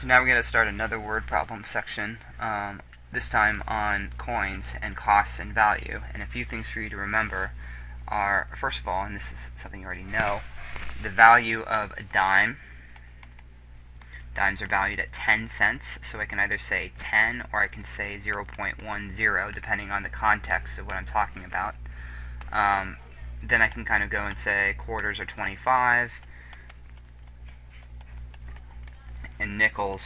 So now we're going to start another word problem section, this time on coins and costs and value. And a few things for you to remember are, first of all, and this is something you already know, the value of a dime. Dimes are valued at 10 cents, so I can either say 10 or I can say 0.10, depending on the context of what I'm talking about. Then I can kind of go and say quarters are 25, and nickels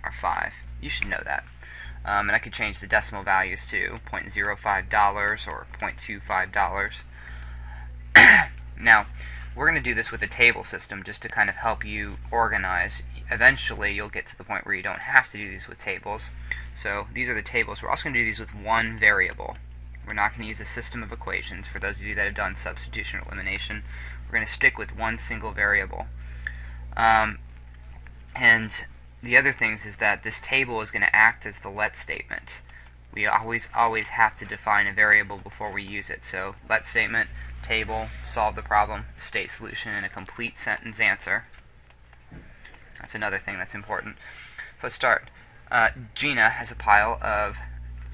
are 5. You should know that. And I could change the decimal values to $0.05 or $0.25. Now, we're going to do this with a table system just to kind of help you organize. Eventually, you'll get to the point where you don't have to do these with tables. So these are the tables. We're also going to do these with one variable. We're not going to use a system of equations. For those of you that have done substitution or elimination, we're going to stick with one single variable. And the other things is that this table is going to act as the let statement. We always have to define a variable before we use it. So let statement, table, solve the problem, state solution, and a complete sentence answer. That's another thing that's important. So let's start. Gina has a pile of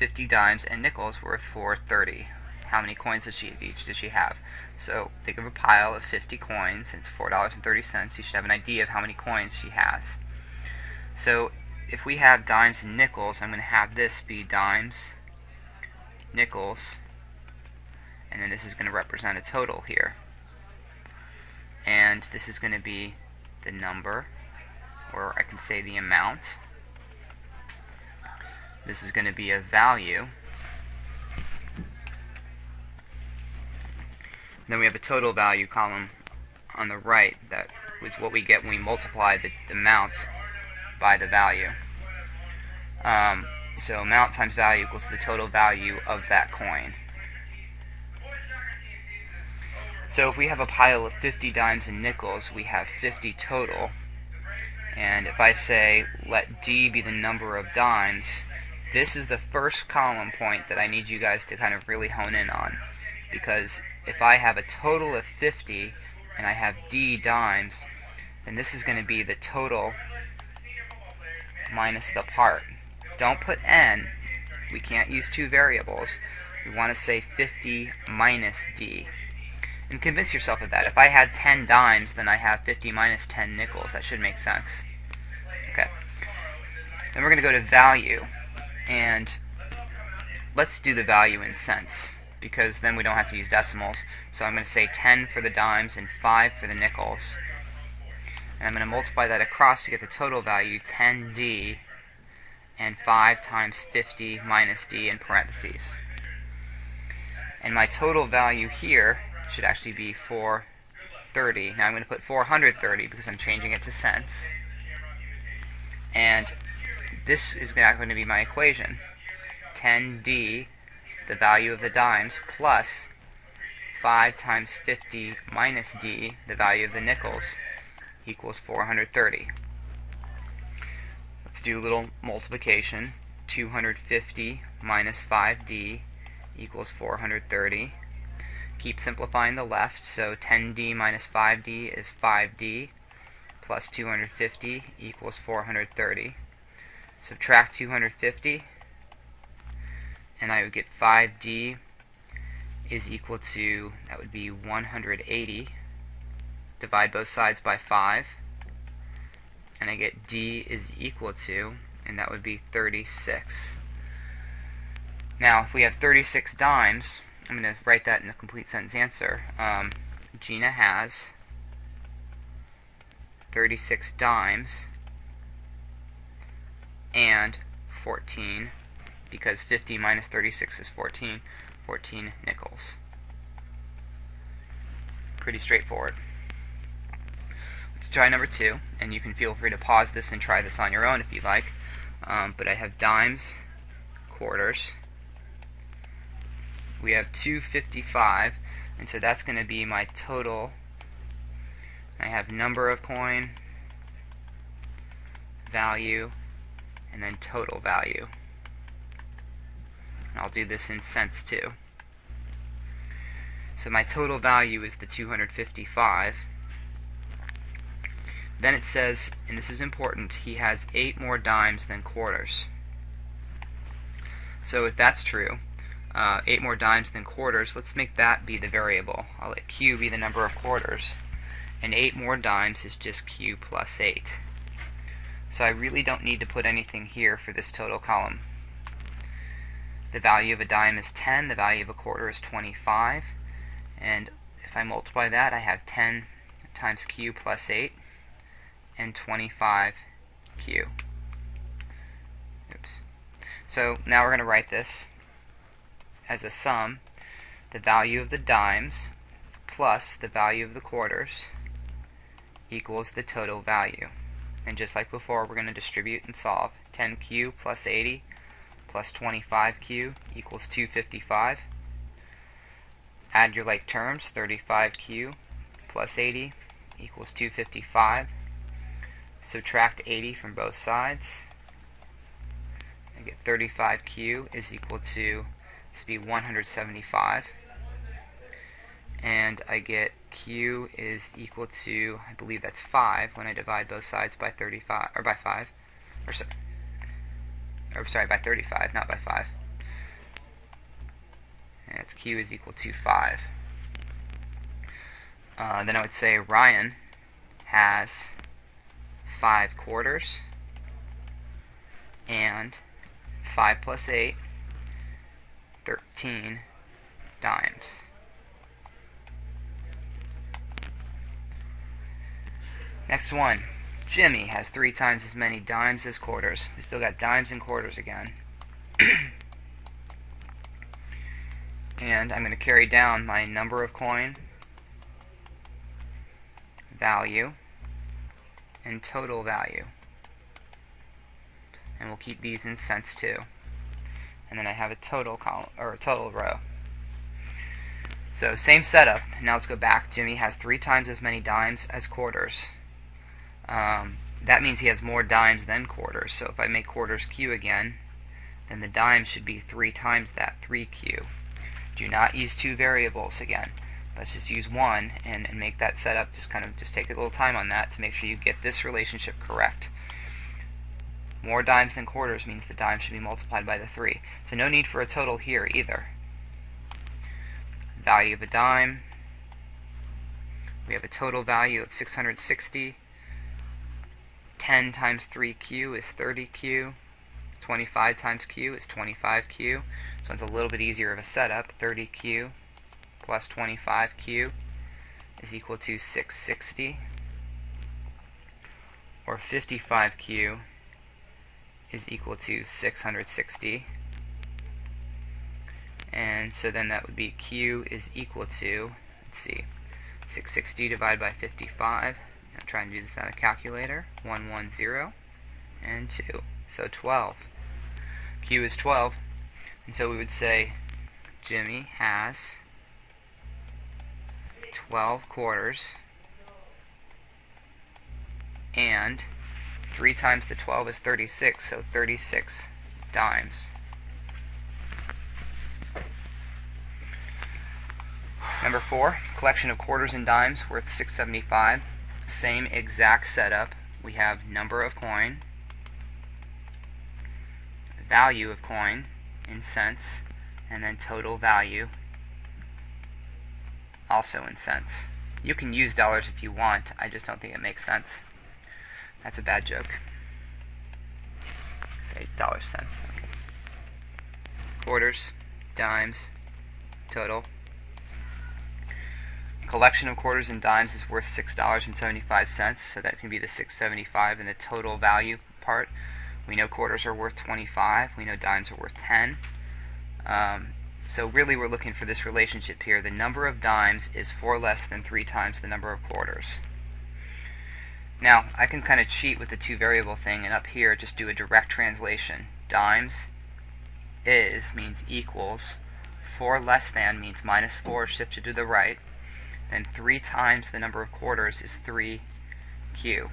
50 dimes and nickels worth $4.30. How many coins does she have? So think of a pile of 50 coins, and it's $4.30. You should have an idea of how many coins she has. So if we have dimes and nickels, I'm going to have this be dimes, nickels, and then this is going to represent a total here. And this is going to be the number, or I can say the amount. This is going to be a value. Then we have a total value column on the right. That was what we get when we multiply the amount by the value. So amount times value equals the total value of that coin. So if we have a pile of 50 dimes and nickels, we have 50 total. And if I say let D be the number of dimes, this is the first column point that I need you guys to kind of really hone in on. Because if I have a total of 50 and I have D dimes, then this is going to be the total minus the part. Don't put N. We can't use two variables. We want to say 50 minus D. And convince yourself of that. If I had 10 dimes, then I have 50 minus 10 nickels. That should make sense. Okay. Then we're going to go to value. And let's do the value in cents, because then we don't have to use decimals. So I'm going to say 10 for the dimes and 5 for the nickels. And I'm going to multiply that across to get the total value, 10D, and 5 times 50 minus D in parentheses. And my total value here should actually be 430. Now I'm going to put 430 because I'm changing it to cents. And this is going to be my equation. 10D, the value of the dimes, plus 5 times 50 minus D, the value of the nickels, equals 430. Let's do a little multiplication. 250 minus 5D equals 430. Keep simplifying the left, so 10D minus 5D is 5D, plus 250 equals 430. Subtract 250, and I would get 5D is equal to, that would be 180. Divide both sides by 5, and I get D is equal to, and that would be 36. Now, if we have 36 dimes, I'm going to write that in a complete sentence answer. Gina has 36 dimes and 14, because 50 minus 36 is 14, 14 nickels. Pretty straightforward. Let's try number 2, and you can feel free to pause this and try this on your own if you like. But I have dimes, quarters. We have 255, and so that's going to be my total. I have number of coin, value, and then total value. And I'll do this in cents too. So my total value is the 255. Then it says, and this is important, he has 8 more dimes than quarters. So if that's true, 8 more dimes than quarters, let's make that be the variable. I'll let q be the number of quarters. And 8 more dimes is just q plus 8. So I really don't need to put anything here for this total column. The value of a dime is 10, the value of a quarter is 25, and if I multiply that, I have 10 times q plus 8 and 25q. Oops. So now we're going to write this as a sum. The value of the dimes plus the value of the quarters equals the total value. And just like before, we're going to distribute and solve. 10q plus 80 plus 25q equals 255. Add your like terms. 35q plus 80 equals 255. Subtract 80 from both sides. I get 35q is equal to, this would be 175. And I get q is equal to, I believe that's 5 when I divide both sides by 35, or by 5, by 35, not by 5. And it's q is equal to 5. Then I would say Ryan has 5 quarters and 5 plus 8, 13 dimes. Next one. Jimmy has 3 times as many dimes as quarters. We still got dimes and quarters again. And I'm going to carry down my number of coin, value, and total value. And we'll keep these in cents too. And then I have a total column, or a total row. So same setup. Now let's go back. Jimmy has 3 times as many dimes as quarters. That means he has more dimes than quarters. So if I make quarters q again, then the dimes should be 3 times that, 3q. Do not use 2 variables again. Let's just use 1 and make that setup. Just take a little time on that to make sure you get this relationship correct. More dimes than quarters means the dimes should be multiplied by the 3. So no need for a total here either. Value of a dime. We have a total value of 660. 10 times 3q is 30q. 25 times q is 25q. So it's a little bit easier of a setup. 30q plus 25q is equal to 660. Or 55q is equal to 660. And so then that would be q is equal to, let's see, 660 divided by 55. I'm trying to do this on a calculator. 110 and 2. So 12. Q is 12. And so we would say Jimmy has 12 quarters and 3 times the 12 is 36, so 36 dimes. Number 4, collection of quarters and dimes worth $6.75. Same exact setup. We have number of coin, value of coin in cents, and then total value also in cents. You can use dollars if you want. I just don't think it makes sense. That's a bad joke. Say dollar cents. Okay. Quarters, dimes, total. Collection of quarters and dimes is worth $6.75, so that can be the $6.75 in the total value part. We know quarters are worth 25. We know dimes are worth 10. So really we're looking for this relationship here. The number of dimes is 4 less than 3 times the number of quarters. Now, I can kind of cheat with the 2 variable thing, and up here just do a direct translation. Dimes is means equals, 4 less than means minus 4 shifted to the right, then 3 times the number of quarters is 3q.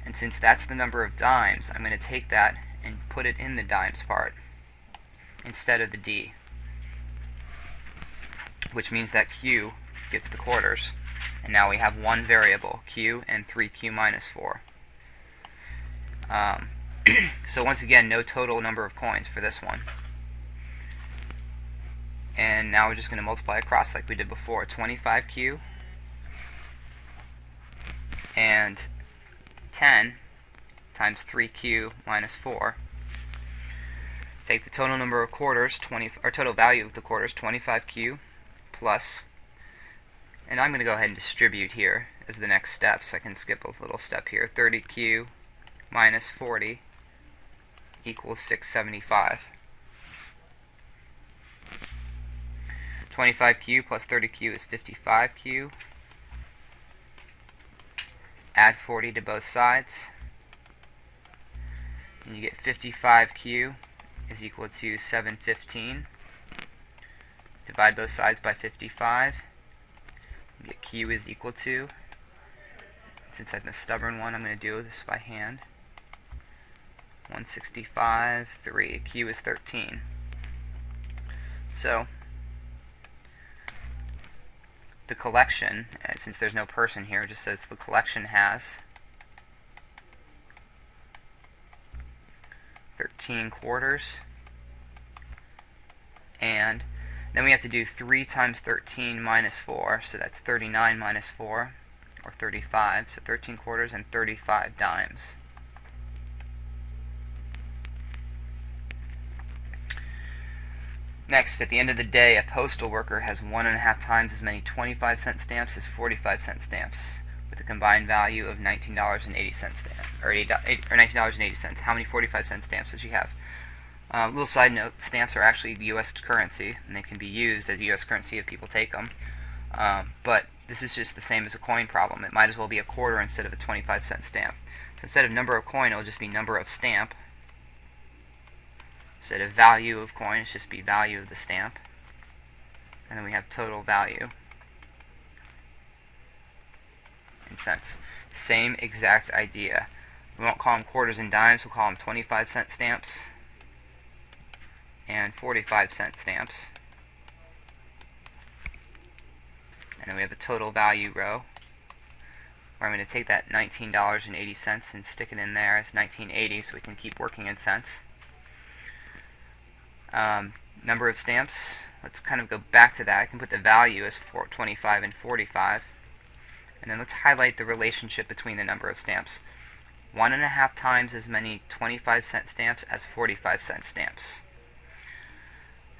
And since that's the number of dimes, I'm going to take that and put it in the dimes part instead of the d, which means that q gets the quarters. And now we have one variable, q, and 3q minus 4. So once again, no total number of coins for this one. And now we're just going to multiply across like we did before. 25q and 10 times 3q minus 4. Take the total number of quarters, or total value of the quarters, 25q plus, and I'm going to go ahead and distribute here as the next step, so I can skip a little step here. 30q minus 40 equals 675. 25q plus 30q is 55q. Add 40 to both sides, and you get 55q is equal to 715. Divide both sides by 55. You get q is equal to, since I'm a stubborn one, I'm going to do this by hand, 165, 3. Q is 13. So the collection, since there's no person here, it just says the collection has 13 quarters, and then we have to do 3 times 13 minus 4, so that's 39 minus 4, or 35, so 13 quarters and 35 dimes. Next, at the end of the day, a postal worker has 1.5 times as many 25-cent stamps as 45-cent stamps, with a combined value of $19.80 or $19.80. How many 45-cent stamps does she have? Little side note: stamps are actually U.S. currency, and they can be used as U.S. currency if people take them. But this is just the same as a coin problem. It might as well be a quarter instead of a 25-cent stamp. So instead of number of coin, it will just be number of stamp. Instead of value of coin, it's just be value of the stamp. And then we have total value in cents. Same exact idea. We won't call them quarters and dimes, we'll call them 25-cent stamps and 45-cent stamps. And then we have the total value row, where I'm going to take that $19.80 and stick it in there as 1980, so we can keep working in cents. Number of stamps, let's kind of go back to that. I can put the value as 25 and 45, and then let's highlight the relationship between the number of stamps. 1.5 times as many 25-cent stamps as 45-cent stamps.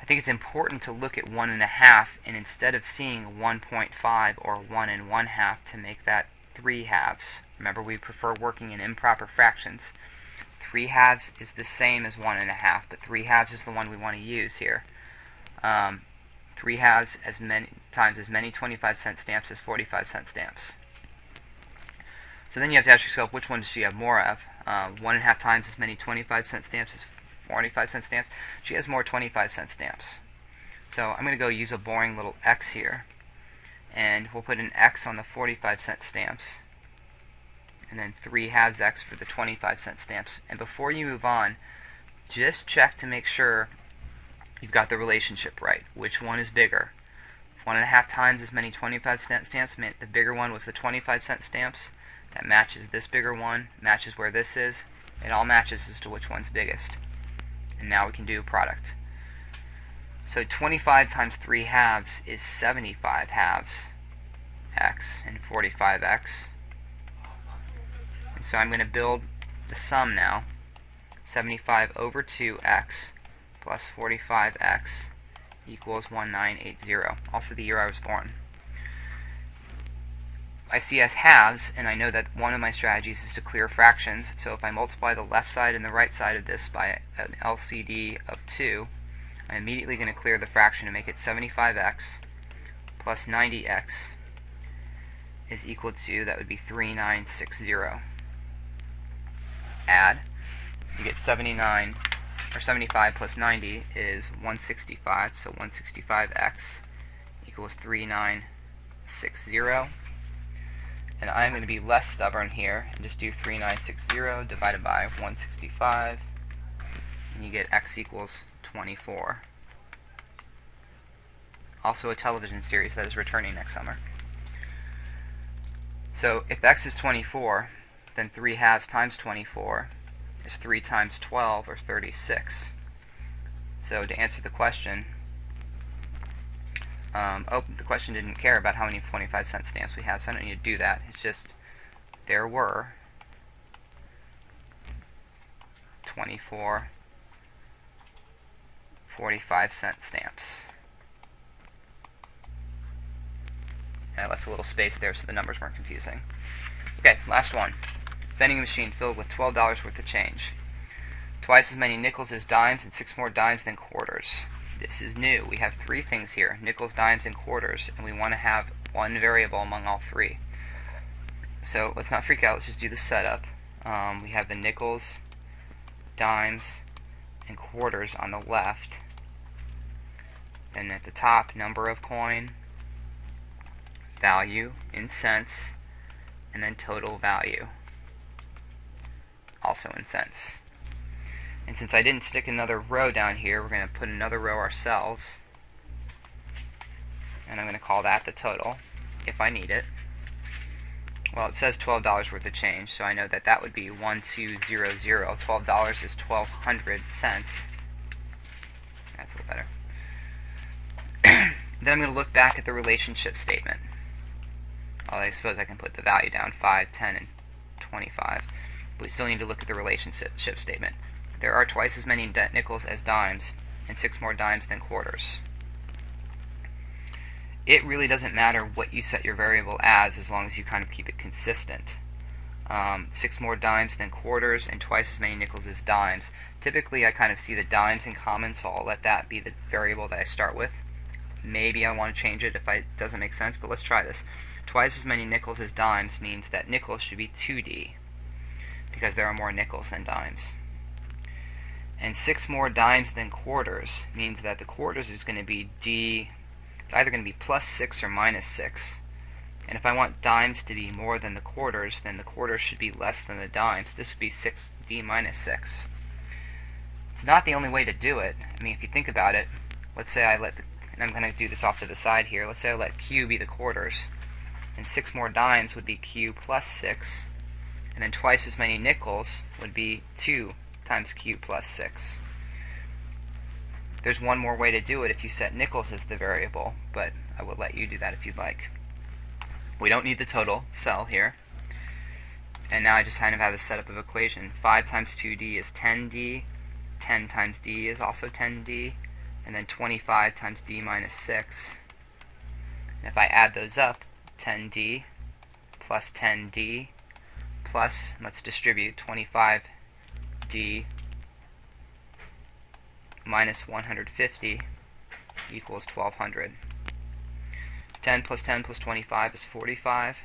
I think it's important to look at 1.5, and instead of seeing 1.5 or 1 1/2 to make that 3 halves. Remember, we prefer working in improper fractions. 3 halves is the same as 1.5, but 3 halves is the one we want to use here. 3 halves times as many 25-cent stamps as 45-cent stamps. So then you have to ask yourself, which one does she have more of? 1.5 times as many 25-cent stamps as 45-cent stamps. She has more 25-cent stamps. So I'm going to go use a boring little X here, and we'll put an X on the 45-cent stamps, and then 3 halves X for the 25-cent stamps. And before you move on, just check to make sure you've got the relationship right. Which one is bigger? 1.5 times as many 25-cent stamps meant the bigger one was the 25-cent stamps. That matches this bigger one, matches where this is. It all matches as to which one's biggest. And now we can do product. So 25 times 3 halves is 75 halves X and 45X. And so I'm going to build the sum now. 75 over 2X plus 45X equals 1980. Also the year I was born. I see as halves, and I know that one of my strategies is to clear fractions. So if I multiply the left side and the right side of this by an LCD of 2, I'm immediately going to clear the fraction to make it 75x plus 90x is equal to, that would be 3960. Add, you get 79, or 75 plus 90 is 165, so 165x equals 3960. And I'm going to be less stubborn here and just do 3960 divided by 165, and you get x equals 24. Also a television series that is returning next summer. So if x is 24, then 3 halves times 24 is 3 times 12, or 36. So to answer the question, the question didn't care about how many 25-cent stamps we have, so I don't need to do that. It's just there were 24 45-cent stamps. And I left a little space there so the numbers weren't confusing. Okay, last one. Vending machine filled with $12 worth of change. Twice as many nickels as dimes and 6 more dimes than quarters. This is new. We have 3 things here, nickels, dimes, and quarters, and we want to have one variable among all 3. So let's not freak out, let's just do the setup. We have the nickels, dimes, and quarters on the left. Then at the top, number of coin, value in cents, and then total value, also in cents. And since I didn't stick another row down here, we're going to put another row ourselves, and I'm going to call that the total, if I need it. Well, it says $12 worth of change, so I know that that would be 1200. $12 is 1,200 cents. That's a little better. Then I'm going to look back at the relationship statement. Well, I suppose I can put the value down, 5, 10, and 25. But we still need to look at the relationship statement. There are twice as many nickels as dimes, and 6 more dimes than quarters. It really doesn't matter what you set your variable as long as you kind of keep it consistent. 6 more dimes than quarters, and twice as many nickels as dimes. Typically I kind of see the dimes in common, so I'll let that be the variable that I start with. Maybe I want to change it if it doesn't make sense, but let's try this. Twice as many nickels as dimes means that nickels should be 2D, because there are more nickels than dimes. And 6 more dimes than quarters means that the quarters is going to be D. It's either going to be plus 6 or minus 6. And if I want dimes to be more than the quarters, then the quarters should be less than the dimes. This would be 6D minus 6. It's not the only way to do it. I mean, if you think about it, let's say I let the, and I'm going to do this off to the side here, let's say I let Q be the quarters, and 6 more dimes would be Q plus 6, and then twice as many nickels would be 2 times Q plus 6. There's one more way to do it if you set nickels as the variable, but I will let you do that if you'd like. We don't need the total cell here. And now I just kind of have a setup of equation. 5 times 2D is 10D, 10 times D is also 10D, and then 25 times D minus 6. And if I add those up, 10D plus 10D plus, let's distribute, 25D minus 150 equals 1200. 10 plus 10 plus 25 is 45.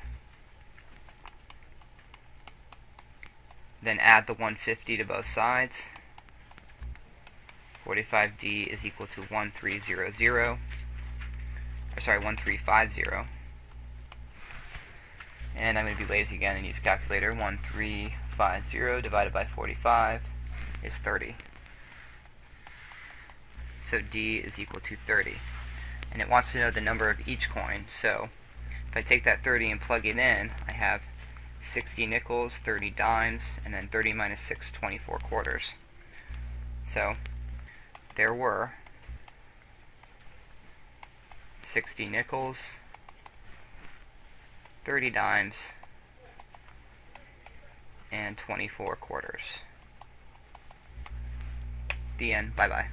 Then add the 150 to both sides. 45D is equal to 1350. And I'm going to be lazy again and use a calculator. 1350 divided by 45 is 30. So D is equal to 30. And it wants to know the number of each coin. So if I take that 30 and plug it in, I have 60 nickels, 30 dimes, and then 30 minus 6, 24 quarters. So there were 60 nickels, 30 dimes, and 24 quarters. The end. Bye-bye.